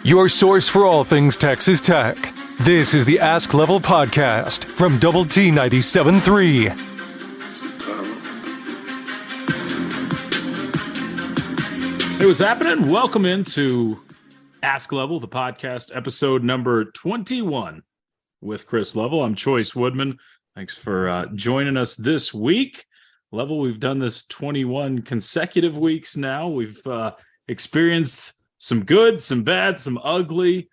Your source for all things Texas Tech. This is the Ask Level podcast from Double T 97.3. Hey, what's happening? Welcome into Ask Level, the podcast, episode number 21 with Chris Level. I'm Chois Woodman. Thanks for joining us this week. Level, we've done this 21 consecutive weeks now. We've experienced some good, some bad, some ugly.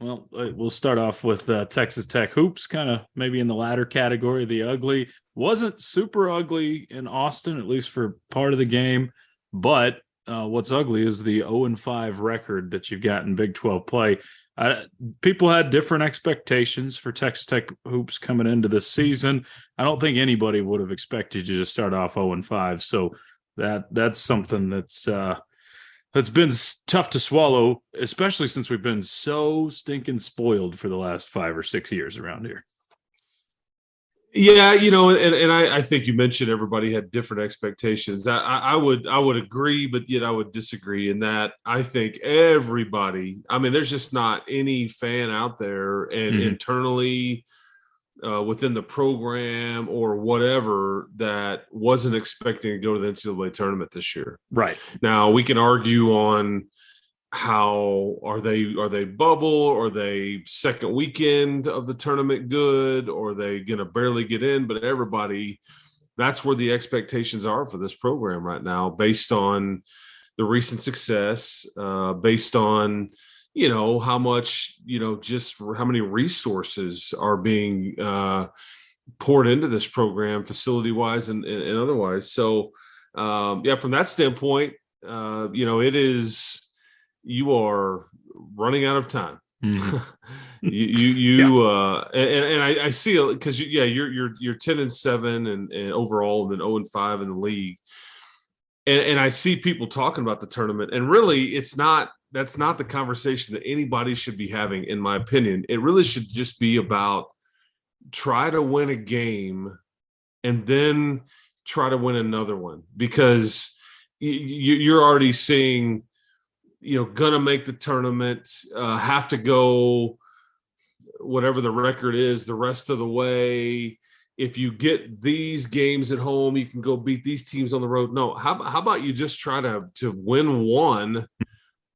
Well, we'll start off with Texas Tech hoops, kind of maybe in the latter category. The ugly wasn't super ugly in Austin, at least for part of the game. But what's ugly is the 0-5 record that you've got in Big 12 play. People had different expectations for Texas Tech hoops coming into this season. I don't think anybody would have expected you to start off 0-5. So that's something that's been tough to swallow, especially since we've been so stinking spoiled for the last 5 or 6 years around here. Yeah, and I think you mentioned everybody had different expectations. I would agree, but yet I would disagree in that I think everybody, there's just not any fan out there and internally within the program or whatever that wasn't expecting to go to the NCAA tournament this year. Right. Now we can argue on how are they bubble? Are they second weekend of the tournament good? Or are they going to barely get in? But everybody, that's where the expectations are for this program right now, based on the recent success, based on, how much, just how many resources are being poured into this program facility-wise and otherwise. So, from that standpoint, it is – you are running out of time. Mm-hmm. I see it because you're 10-7 and overall, and then 0-5 in the league. And I see people talking about the tournament, and really that's not the conversation that anybody should be having, in my opinion. It really should just be about try to win a game and then try to win another one, because you're already seeing gonna make the tournament, have to go whatever the record is the rest of the way. If you get these games at home, you can go beat these teams on the road. No, how about you just try to win one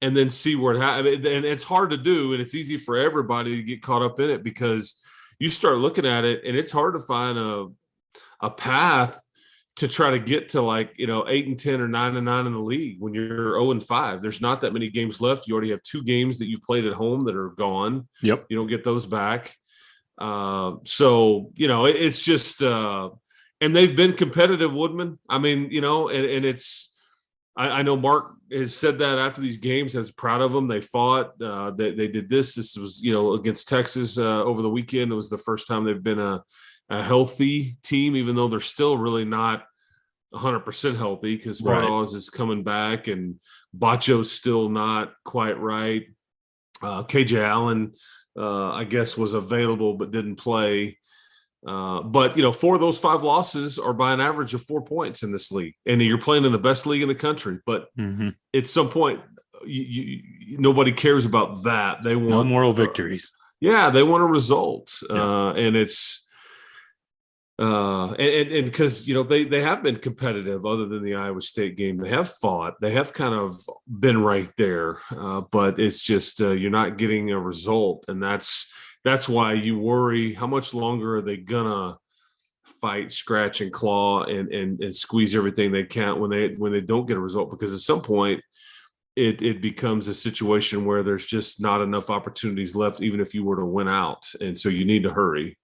and then see where it happens? And it's hard to do, and it's easy for everybody to get caught up in it, because you start looking at it and it's hard to find a path to try to get to 8-10 or 9-9 in the league when you're 0-5. There's not that many games left. You already have 2 games that you played at home that are gone. Yep. You don't get those back. It's just and they've been competitive, Woodman. And it's I know Mark has said that after these games, has proud of them. They fought. They did this. This was against Texas over the weekend. It was the first time they've been a healthy team, even though they're still really not 100% healthy, because Fardaws is coming back and Bacho's still not quite right. KJ Allen, I guess, was available but didn't play. But 4 of those 5 losses are by an average of 4 points in this league. And you're playing in the best league in the country. But at some point, nobody cares about that. They want no moral victories. They want a result. And it's and because they have been competitive, other than the Iowa State game. They have fought, they have kind of been right there, but it's just you're not getting a result, and that's why you worry, how much longer are they gonna fight, scratch and claw and squeeze everything they can when they don't get a result, because at some point it becomes a situation where there's just not enough opportunities left, even if you were to win out, and so you need to hurry.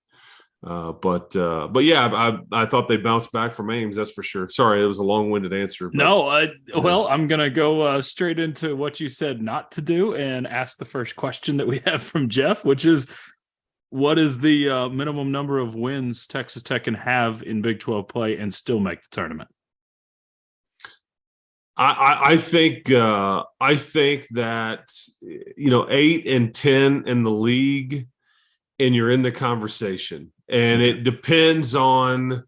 But I thought they bounced back from Ames. That's for sure. Sorry, it was a long-winded answer. But, no, I'm going to go straight into what you said not to do and ask the first question that we have from Jeff, which is, what is the minimum number of wins Texas Tech can have in Big 12 play and still make the tournament? I think that 8-10 in the league, and you're in the conversation. And it depends on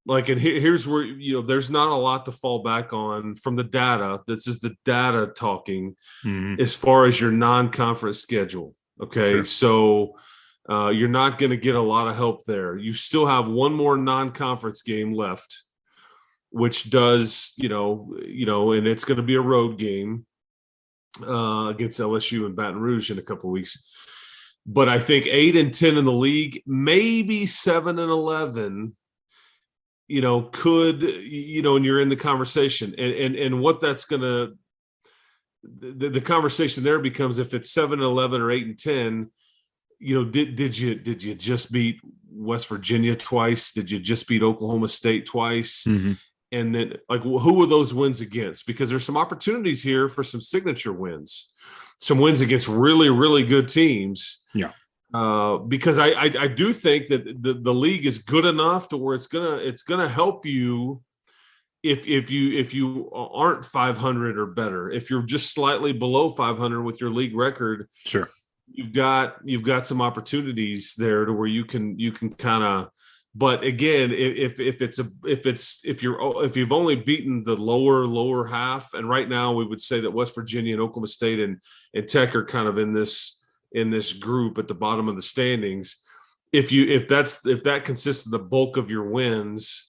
Like, and here's where, there's not a lot to fall back on from the data. This is the data talking as far as your non-conference schedule. Okay. Sure. So you're not going to get a lot of help there. You still have one more non-conference game left, which does, and it's going to be a road game against LSU and Baton Rouge in a couple of weeks. But I think 8-10 in the league, maybe 7-11, could, and you're in the conversation. And what that's going to, the conversation there becomes, if it's 7-11 or 8-10, did you just beat West Virginia twice? Did you just beat Oklahoma State twice? Mm-hmm. And then, like, who were those wins against? Because there's some opportunities here for some signature wins, some wins against really, really good teams. Yeah. Because I do think that the league is good enough to where it's gonna help you if you aren't 500 or better. If you're just slightly below 500 with your league record, sure, you've got some opportunities there to where you can kind of. But again, if you've only beaten the lower half, and right now we would say that West Virginia and Oklahoma State and Tech are kind of in this group at the bottom of the standings. If that consists of the bulk of your wins,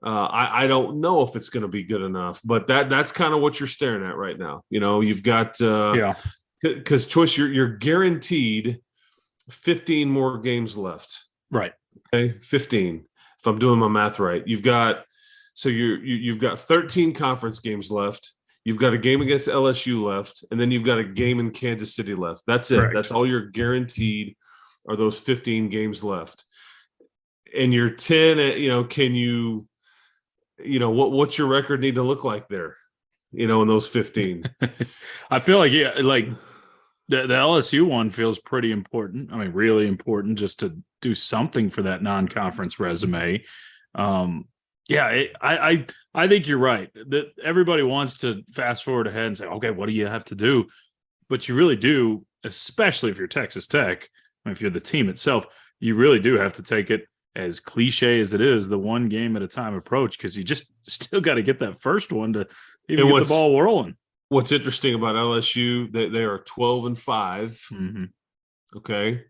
I don't know if it's going to be good enough. But that's kind of what you're staring at right now. You've got because Choice, you're guaranteed 15 more games left. Right. Okay, 15. If I'm doing my math right, you've got 13 conference games left. You've got a game against LSU left, and then you've got a game in Kansas City left. That's it. Correct. That's all you're guaranteed are those 15 games left. And you're 10. Can you? What's your record need to look like there? In those 15. I feel like the LSU one feels pretty important. I mean, really important, just to do something for that non-conference resume. I think you're right that everybody wants to fast forward ahead and say, okay, what do you have to do? But you really do, especially if you're Texas Tech. I mean, if you're the team itself, you really do have to take it, as cliche as it is, the one game at a time approach, because you just still got to get that first one to even get the ball rolling. What's interesting about LSU, they are 12-5. Mm-hmm. Okay.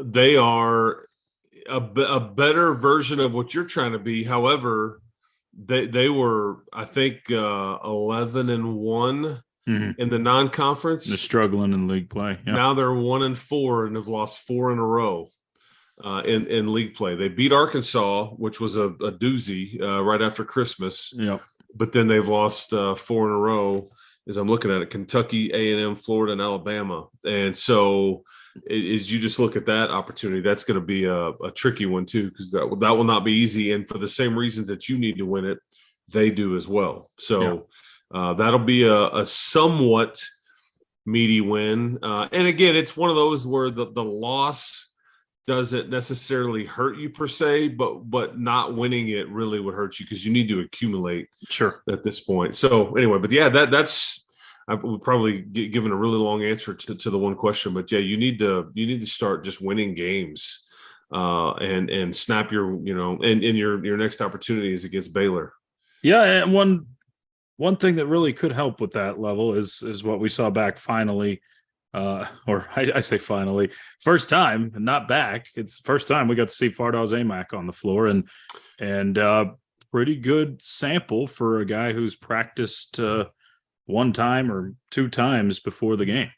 They are a better version of what you're trying to be. However, they were, I think, 11-1 in the non-conference. They're struggling in league play. Yeah. Now they're 1-4 and have lost 4 in a row in league play. They beat Arkansas, which was a doozy right after Christmas. Yep. But then they've lost 4 in a row, as I'm looking at it: Kentucky, A&M, Florida, and Alabama. And so as you just look at that opportunity, that's going to be a tricky one too, because that will not be easy. And for the same reasons that you need to win it, they do as well. So that'll be a somewhat meaty win. And again, it's one of those where the loss doesn't necessarily hurt you per se, but not winning it really would hurt you, because you need to accumulate at this point. So anyway, but yeah, that's I would probably given a really long answer to the one question, but yeah, you need to start just winning games and snap your and your next opportunity is against Baylor. Yeah, and one thing that really could help with that level is what we saw back finally. Or I say finally, first time, not back. It's first time we got to see Fardaws Aimaq on the floor, and pretty good sample for a guy who's practiced one time or two times before the game.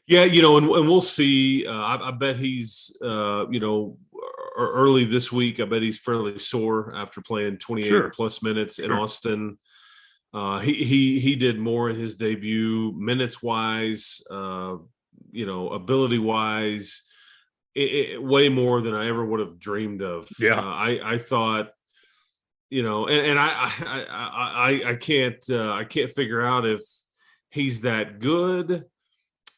Yeah, and we'll see. I bet he's early this week. I bet he's fairly sore after playing 28 plus minutes in Austin. He did more in his debut, minutes wise, ability wise, way more than I ever would have dreamed of. Yeah, I thought, and I can't figure out if he's that good,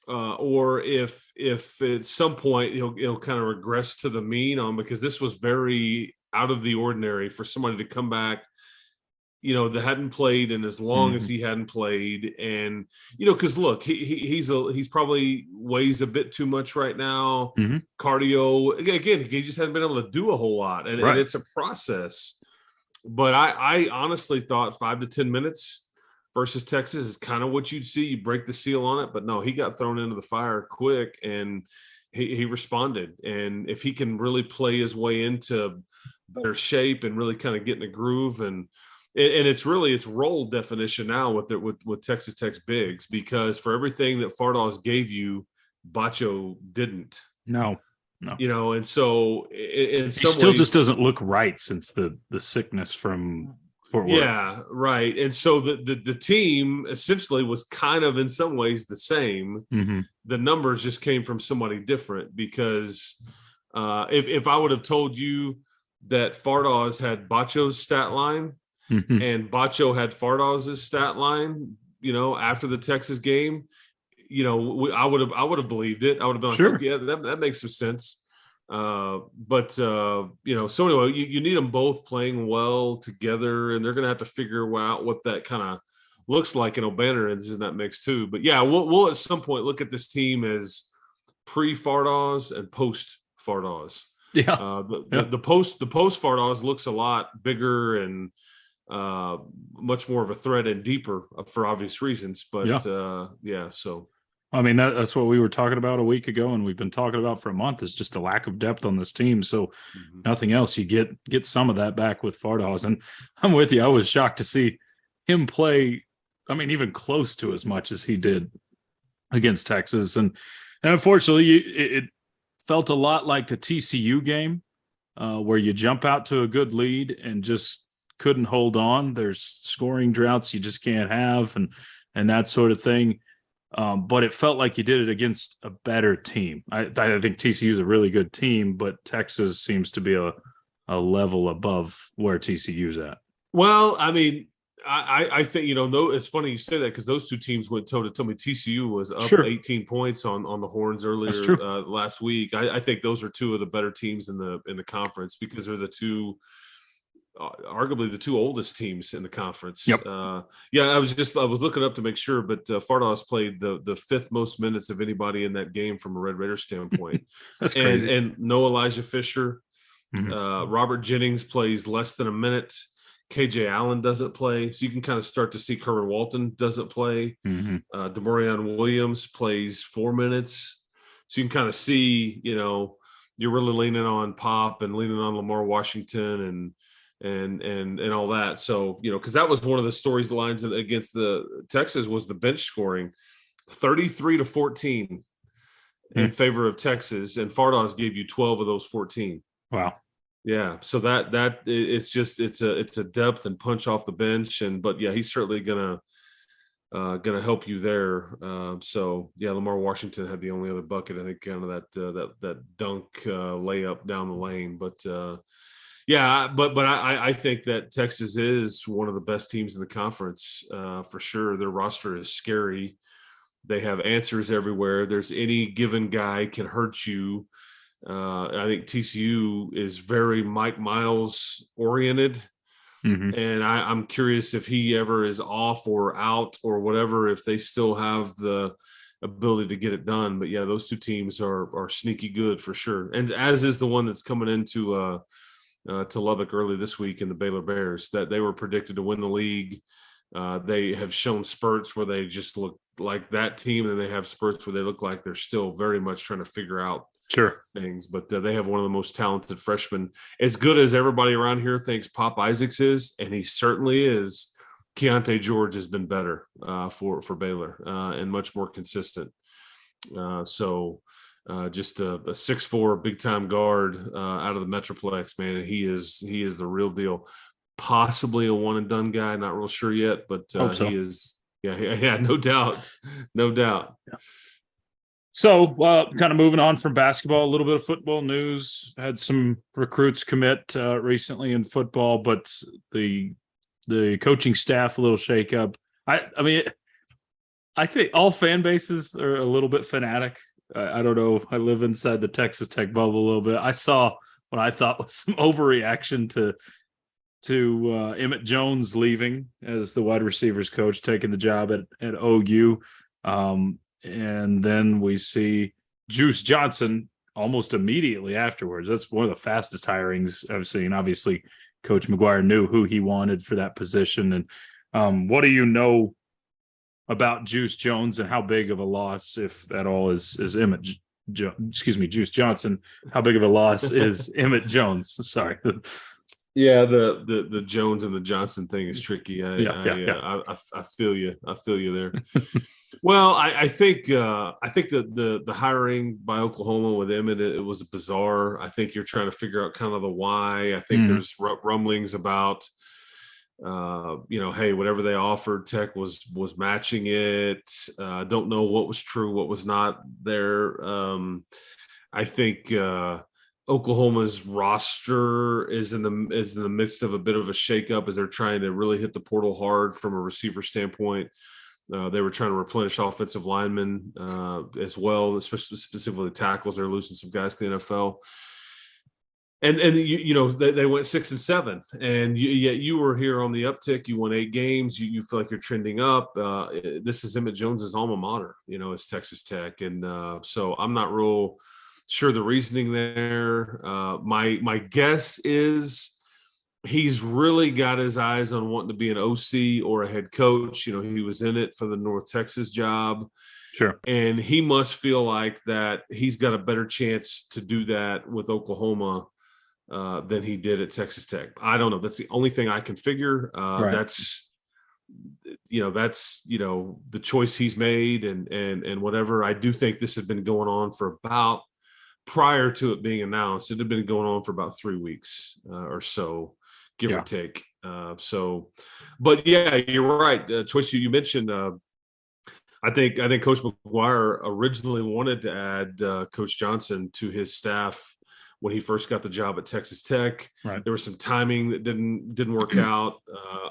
or if at some point he'll kind of regress to the mean, because this was very out of the ordinary for somebody to come back that hadn't played in as long as he hadn't played. And, because look, he's probably weighs a bit too much right now. Cardio, again, he just hasn't been able to do a whole lot. And it's a process. But I honestly thought 5 to 10 minutes versus Texas is kind of what you'd see. You break the seal on it. But no, he got thrown into the fire quick, and he responded. And if he can really play his way into better shape and really kind of get in a groove, and it's really its role definition now with Texas Tech's bigs, because for everything that Fardaws gave you, Bacho didn't. No. And so in some still ways, just doesn't look right since the sickness from Fort Worth. Yeah, right. And so the team essentially was kind of in some ways the same. The numbers just came from somebody different, because if I would have told you that Fardaws had Bacho's stat line and Bacho had Fardaws' stat line, after the Texas game, I would have believed it. I would have been like, sure, okay, yeah, that makes some sense. But so anyway, you need them both playing well together, and they're going to have to figure out what that kind of looks like. And O'Banner is in that mix too. But yeah, we'll at some point look at this team as pre-Fardaws and post-Fardaws. Yeah. The post Fardaws looks a lot bigger and much more of a threat and deeper for obvious reasons. But so. I mean, that's what we were talking about a week ago, and we've been talking about for a month, is just a lack of depth on this team. So nothing else, you get some of that back with Fardaws. And I'm with you. I was shocked to see him play, I mean, even close to as much as he did against Texas. And unfortunately, it felt a lot like the TCU game, where you jump out to a good lead and just couldn't hold on. There's scoring droughts you just can't have, and that sort of thing. But it felt like you did it against a better team. I think TCU is a really good team, but Texas seems to be a level above where TCU's at. Well, I mean, I think, it's funny you say that, because those two teams went toe to toe. TCU was up 18 points on the Horns earlier last week. I think those are two of the better teams in the conference, because they're the two, arguably the two oldest teams in the conference. Yep. I was looking up to make sure, but Fardaws played the fifth most minutes of anybody in that game from a Red Raider standpoint. That's crazy. And no Elijah Fisher. Robert Jennings plays less than a minute. KJ Allen doesn't play. So you can kind of start to see Kerwin Walton doesn't play. DeMarion Williams plays 4 minutes. So you can kind of see, you're really leaning on Pop and leaning on Lamar Washington and all that. So, because that was one of the storylines against the Texas, was the bench scoring 33-14 in favor of Texas, and Fardaws gave you 12 of those 14. Wow. Yeah. So that it's just, it's a depth and punch off the bench. But yeah, he's certainly gonna help you there. So yeah, Lamar Washington had the only other bucket, I think, kind of that dunk layup down the lane. But I think that Texas is one of the best teams in the conference, for sure. Their roster is scary. They have answers everywhere. There's any given guy can hurt you. I think TCU is very Mike Miles oriented. And I'm curious if he ever is off or out or whatever, if they still have the ability to get it done. But yeah, those two teams are sneaky good for sure. And as is the one that's coming into to Lubbock early this week in the Baylor Bears, that they were predicted to win the league. They have shown spurts where they just look like that team, and they have spurts where they look like they're still very much trying to figure out things. But they have one of the most talented freshmen, as good as everybody around here thinks Pop Isaacs is, and he certainly is. Keontae George has been better for Baylor and much more consistent. Just a 6'4" big time guard out of the Metroplex, man. And he is the real deal. Possibly a one and done guy, not real sure yet, but he is. Yeah, no doubt. Yeah. So, kind of moving on from basketball, a little bit of football news. Had some recruits commit recently in football, but the coaching staff, a little shakeup. I mean, I think all fan bases are a little bit fanatic. I don't know. I live inside the Texas Tech bubble a little bit. I saw what I thought was some overreaction to to Emmett Jones leaving as the wide receivers coach, taking the job at OU. And then we see Juice Johnson almost immediately afterwards. That's one of the fastest hirings I've seen. Obviously, Coach McGuire knew who he wanted for that position. And what do you know about Juice Jones and how big of a loss, if at all, is Emmett Juice Johnson? How big of a loss is Emmett Jones? Sorry. Yeah, the Jones and the Johnson thing is tricky. I feel you. I feel you there. Well, I think the hiring by Oklahoma with Emmett, it was bizarre. I think you're trying to figure out kind of the why. I think there's rumblings about hey, whatever they offered, Tech was matching it. Don't know what was true, what was not there. I think Oklahoma's roster is in the midst of a bit of a shakeup as they're trying to really hit the portal hard from a receiver standpoint. They were trying to replenish offensive linemen as well, especially specifically tackles. They're losing some guys to the NFL. And they went 6-7, and yet you were here on the uptick. You won 8 games. You feel like you're trending up. This is Emmett Jones's alma mater, it's Texas Tech, and so I'm not real sure the reasoning there. My guess is he's really got his eyes on wanting to be an OC or a head coach. He was in it for the North Texas job. Sure. And he must feel like that he's got a better chance to do that with Oklahoma than he did at Texas Tech. I don't know. That's the only thing I can figure. Right. That's the choice he's made and whatever. I do think this had been going on for about, prior to it being announced, it had been going on for about 3 weeks or so, give or take. But yeah, you're right. Choice you mentioned, I think Coach McGuire originally wanted to add Coach Johnson to his staff when he first got the job at Texas Tech. Right. There was some timing that didn't work out.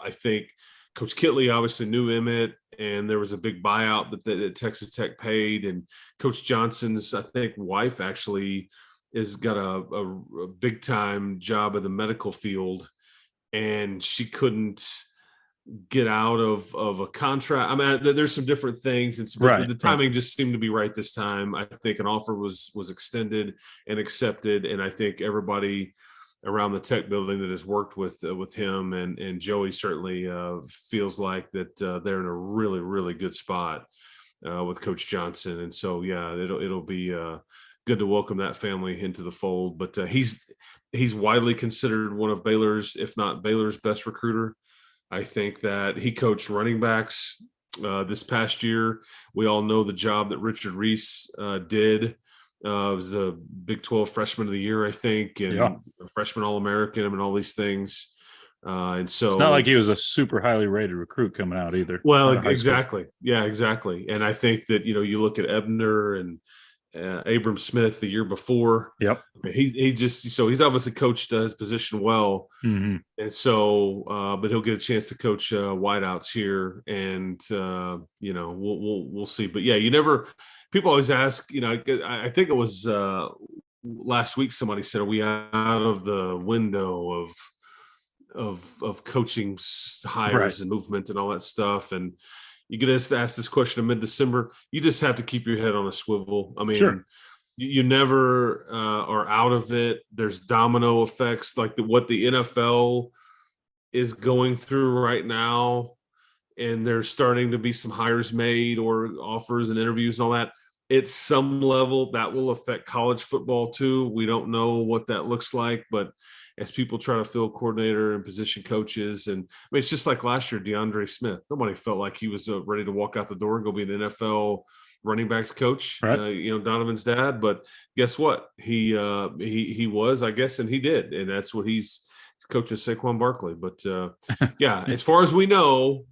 I think Coach Kitley obviously knew Emmett, and there was a big buyout that Texas Tech paid. And Coach Johnson's, I think, wife actually has got a big time job in the medical field, and she couldn't get out of a contract. I mean, there's some different things, and the timing just seemed to be right this time. I think an offer was extended and accepted, and I think everybody around the Tech building that has worked with him and Joey certainly feels like that they're in a really, really good spot with Coach Johnson. And so, yeah, it'll be good to welcome that family into the fold. But he's widely considered one of Baylor's, if not Baylor's, best recruiter. I think that he coached running backs this past year. We all know the job that Richard Reese did. Was the Big 12 Freshman of the Year, I think, and Freshman All-American and all these things. And so it's not like he was a super highly rated recruit coming out either. Well, exactly. Yeah, exactly. And I think that, you look at Ebner and Abram Smith the year before. Yep. He's obviously coached his position well. Mm-hmm. And so, but he'll get a chance to coach wideouts here, and we'll see. But yeah, people always ask, I think it was last week somebody said, are we out of the window of coaching hires and movement and all that stuff? And you get us to ask this question in mid-December. You just have to keep your head on a swivel. I mean, sure. You never are out of it. There's domino effects, like what the NFL is going through right now, and there's starting to be some hires made or offers and interviews and all that. At some level, that will affect college football too. We don't know what that looks like, but as people try to fill coordinator and position coaches, and I mean, it's just like last year, DeAndre Smith. Nobody felt like he was ready to walk out the door and go be an NFL running backs coach, right. Donovan's dad. But guess what? He was, I guess, and he did, and that's what he's coaching Saquon Barkley. But yeah, as far as we know,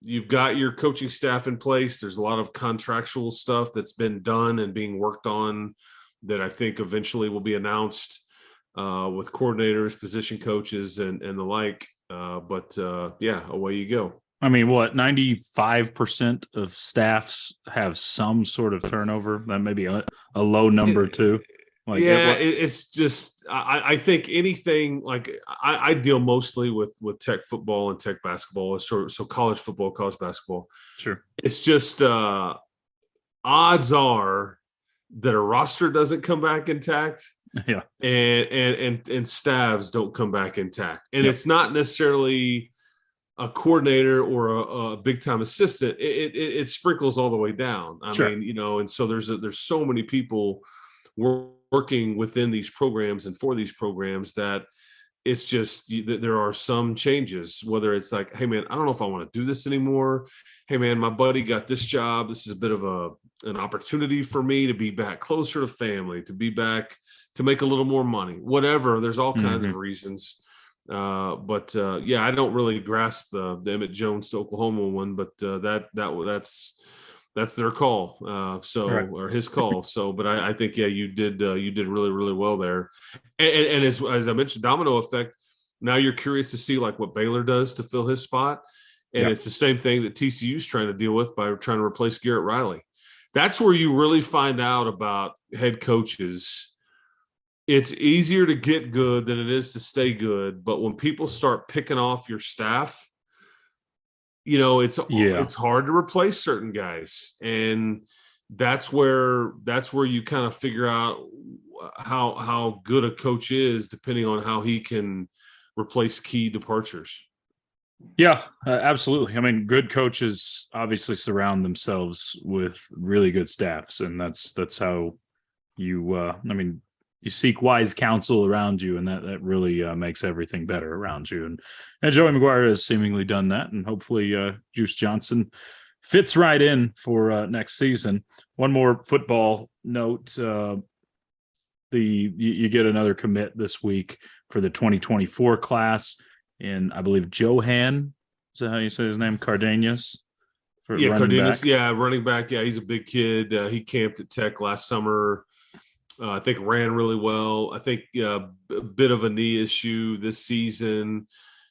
you've got your coaching staff in place. There's a lot of contractual stuff that's been done and being worked on that I think eventually will be announced with coordinators, position coaches, and the like. But away you go. I mean, 95% of staffs have some sort of turnover. That may be a low number too. Like, it's just I think anything like I deal mostly with tech football and tech basketball, so college football, college basketball. sure. It's just odds are that a roster doesn't come back intact, Yeah. and staffs don't come back intact, and Yep. it's not necessarily a coordinator or a big time assistant. It sprinkles all the way down. I Sure. mean, and so there's so many people working within these programs and for these programs that it's just there are some changes, whether it's like, hey man, I don't know if I want to do this anymore. Hey man, my buddy got this job. This is a bit of an opportunity for me to be back closer to family, to be back to make a little more money, whatever. There's all kinds of reasons. But I don't really grasp the Emmett Jones to Oklahoma one, but that's their call. Right. Or his call. So, but I think, you did really, really well there. And as I mentioned, domino effect, now you're curious to see like what Baylor does to fill his spot. And it's the same thing that TCU's trying to deal with by trying to replace Garrett Riley. That's where you really find out about head coaches. It's easier to get good than it is to stay good. But when people start picking off your staff, it's hard to replace certain guys. And that's where you kind of figure out how good a coach is, depending on how he can replace key departures. Yeah, absolutely. I mean, good coaches obviously surround themselves with really good staffs, and that's how you you seek wise counsel around you, and that really makes everything better around you. And Joey McGuire has seemingly done that, and hopefully Juice Johnson fits right in for next season. One more football note: you get another commit this week for the 2024 class, and I believe Johan, is that how you say his name? Cardenas. Cardenas. Yeah, running back. Yeah, he's a big kid. He camped at Tech last summer. I think ran really well. I think a bit of a knee issue this season,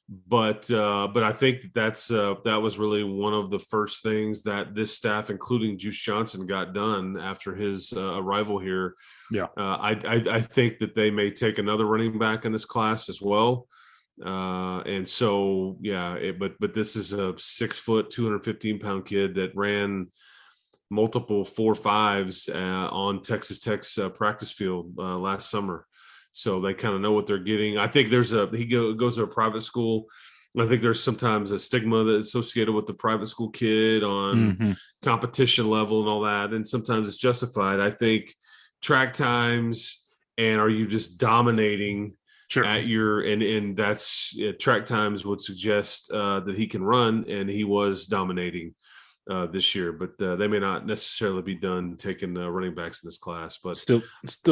but I think that was really one of the first things that this staff, including Juice Johnson, got done after his arrival here. Yeah, I think that they may take another running back in this class as well. And so but this is a 6 foot, 215-pound kid that ran multiple 4.5s on Texas Tech's practice field last summer. So they kind of know what they're getting. I think he goes to a private school. I think there's sometimes a stigma that's associated with the private school kid on competition level and all that. And sometimes it's justified. I think track times and are you just dominating at your, and that's track times would suggest that he can run, and he was dominating this year, but they may not necessarily be done taking running backs in this class. But still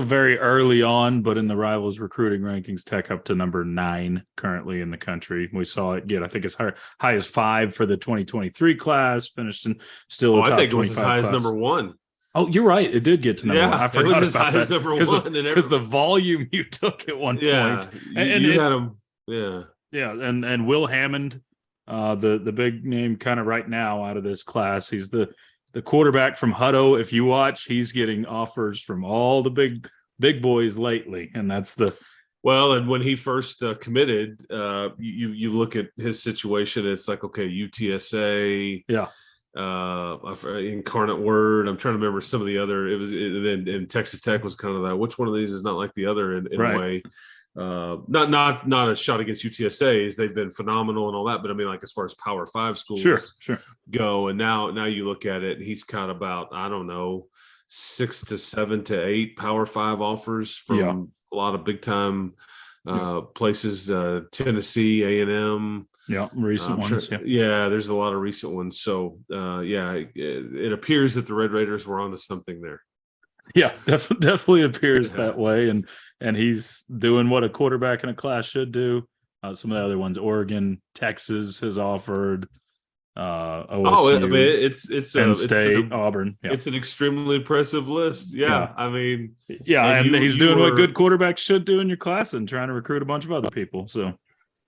very early on. But in the Rivals recruiting rankings, Tech up to number 9 currently in the country. We saw it get, I think, as high as 5 for the 2023 class. Finished in still. I think it was as high as number 1. Oh, you're right. It did get to number 1. I forgot it was as high as number 1 because the volume you took at one point. And you had him. Yeah, and Will Hammond. The big name kind of right now out of this class. He's the quarterback from Hutto. If you watch, he's getting offers from all the big boys lately, and that's the and when he first committed, you look at his situation. It's like, okay, UTSA, Incarnate Word. I'm trying to remember some of the other. It was and Texas Tech was kind of that. Which one of these is not like the other in a way? Not a shot against UTSA's. They've been phenomenal and all that, but I mean, like as far as Power 5 schools go, and now you look at it, he's got about, I don't know, 6 to 7 to 8 Power 5 offers from a lot of big time places, Tennessee, A&M. Recent ones. There's a lot of recent ones. So it appears that the Red Raiders were onto something there. Yeah, definitely appears that way, and he's doing what a quarterback in a class should do. Some of the other ones, Oregon, Texas has offered. OSU, it's Penn State, Auburn. Yeah. It's an extremely impressive list. I mean, and he's doing what good quarterbacks should do in your class and trying to recruit a bunch of other people. So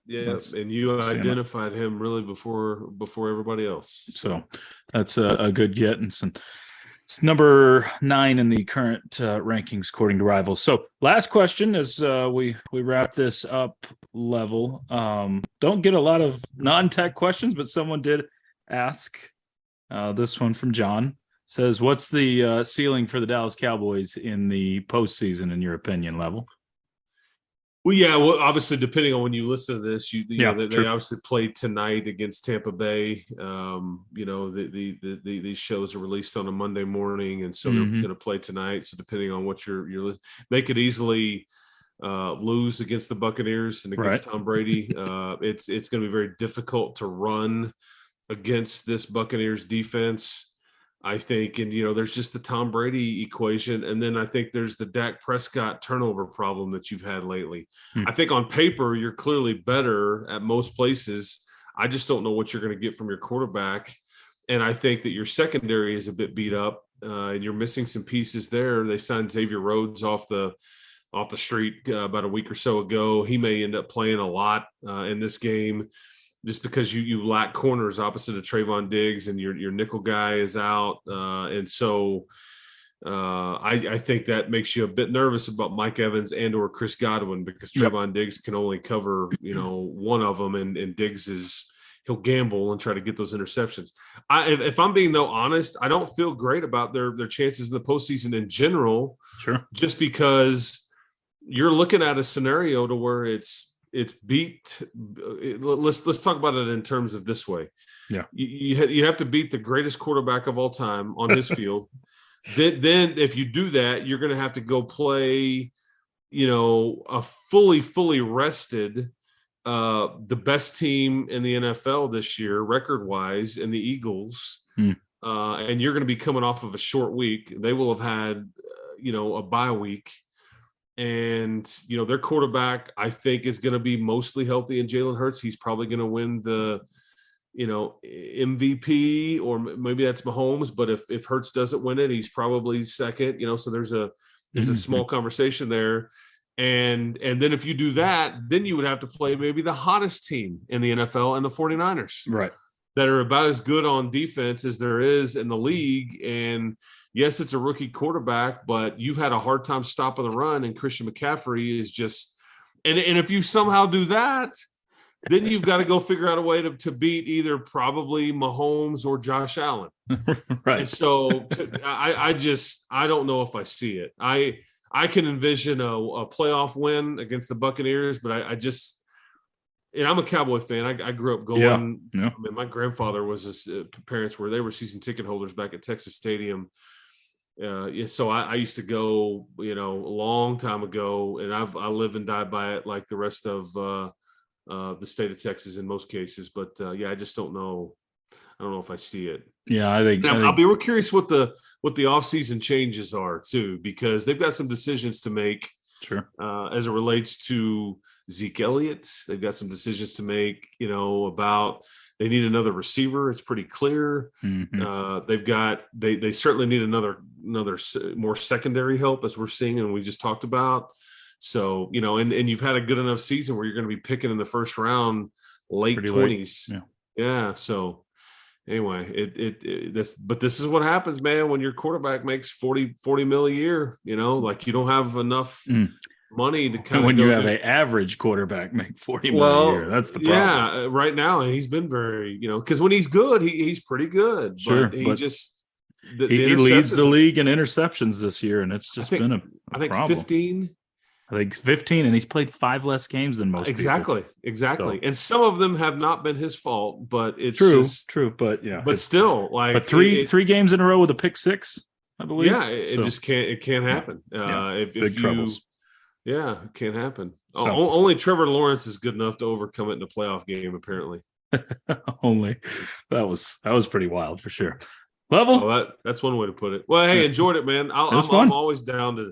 and you identified him really before everybody else. So that's a good get. And It's number 9 in the current rankings according to Rivals. So last question as we wrap this up, Level. Don't get a lot of non-tech questions, but someone did ask. This one from John says, what's the ceiling for the Dallas Cowboys in the postseason, in your opinion, Level? Well, yeah. Well, obviously, depending on when you listen to this, they obviously played tonight against Tampa Bay. These shows are released on a Monday morning, and so they're going to play tonight. So depending on what you're they could easily lose against the Buccaneers and against Tom Brady. It's going to be very difficult to run against this Buccaneers defense, I think. And, there's just the Tom Brady equation. And then I think there's the Dak Prescott turnover problem that you've had lately. I think on paper, you're clearly better at most places. I just don't know what you're going to get from your quarterback. And I think that your secondary is a bit beat up and you're missing some pieces there. They signed Xavier Rhodes off the street about a week or so ago. He may end up playing a lot in this game, just because you lack corners opposite of Trayvon Diggs and your nickel guy is out. And so I think that makes you a bit nervous about Mike Evans and or Chris Godwin, because Trayvon Diggs can only cover, one of them, and Diggs he'll gamble and try to get those interceptions. If I'm being honest, I don't feel great about their chances in the postseason in general. Sure. Just because you're looking at a scenario to where it's beat. Let's talk about it in terms of this way. Yeah, you have to beat the greatest quarterback of all time on his field. Then if you do that, you're going to have to go play, a fully rested, the best team in the NFL this year, record wise, in the Eagles. And you're going to be coming off of a short week. They will have had, a bye week. And, their quarterback, I think, is going to be mostly healthy in Jalen Hurts. He's probably going to win the, MVP, or maybe that's Mahomes. But if Hurts doesn't win it, he's probably second, so there's a small conversation there. And then if you do that, then you would have to play maybe the hottest team in the NFL and the 49ers. Right. That are about as good on defense as there is in the league. And yes, it's a rookie quarterback, but you've had a hard time stopping the run, and Christian McCaffrey is just – and if you somehow do that, then you've got to go figure out a way to beat either probably Mahomes or Josh Allen. Right. And so I don't know if I see it. I can envision a playoff win against the Buccaneers, but I just – and I'm a Cowboy fan. I grew up going. Yeah. I mean, my grandfather was parents were season ticket holders back at Texas Stadium. So I used to go, a long time ago, and I live and die by it, like the rest of the state of Texas in most cases. But I just don't know. I don't know if I see it. Yeah, I think I'll be real curious what the offseason changes are too, because they've got some decisions to make. Sure. As it relates to Zeke Elliott, they've got some decisions to make, about they need another receiver. It's pretty clear. They certainly need another more secondary help, as we're seeing, and we just talked about. So, and you've had a good enough season where you're going to be picking in the first round, late 20s. Yeah. So anyway, but this is what happens, man, when your quarterback makes 40 mil a year, like you don't have enough money to kind of when you have an average quarterback make 40 mil a year. That's the problem. Yeah, right now, and he's been very, because when he's good, he's pretty good. Sure, but he just he leads the league in interceptions this year, and it's just been a problem. 15. I think 15, and he's played 5 less games than most people. Exactly. So, and some of them have not been his fault, but it's true. But yeah, but still, like, but three games in a row with a pick six, I believe. Yeah, it just can't happen. Big troubles. Yeah, it can't happen. So, only Trevor Lawrence is good enough to overcome it in a playoff game, apparently. Only that was pretty wild for sure. Level. That's one way to put it. Well, hey, enjoyed it, man. I'm always down to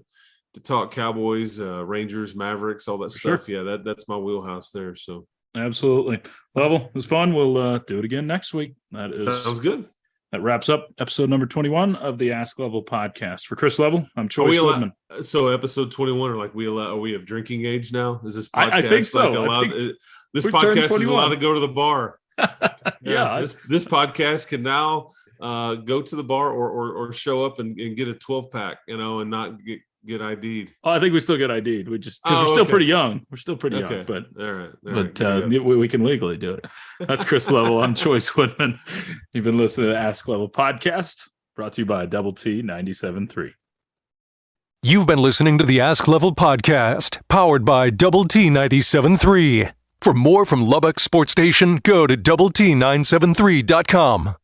talk Cowboys, Rangers, Mavericks, all that stuff. Yeah, that's my wheelhouse there. So absolutely. Level, it was fun. We'll do it again next week. Sounds good. That wraps up episode number 21 of the Ask Level podcast. For Chris Level, I'm Choice Woodman. So episode 21, are we of drinking age now? Is this podcast I think so. This podcast is allowed to go to the bar. Yeah. This podcast can now go to the bar or show up and get a 12-pack, and not get ID'd. Oh, I think we still get ID'd. We just because we're still pretty young. We're still pretty young, but all right. We can legally do it. That's Chris Level. I'm Choice Woodman. You've been listening to the Ask Level podcast, brought to you by Double T 97.3. You've been listening to the Ask Level podcast, powered by Double T 97.3. For more from Lubbock Sports Station, go to doublet973.com.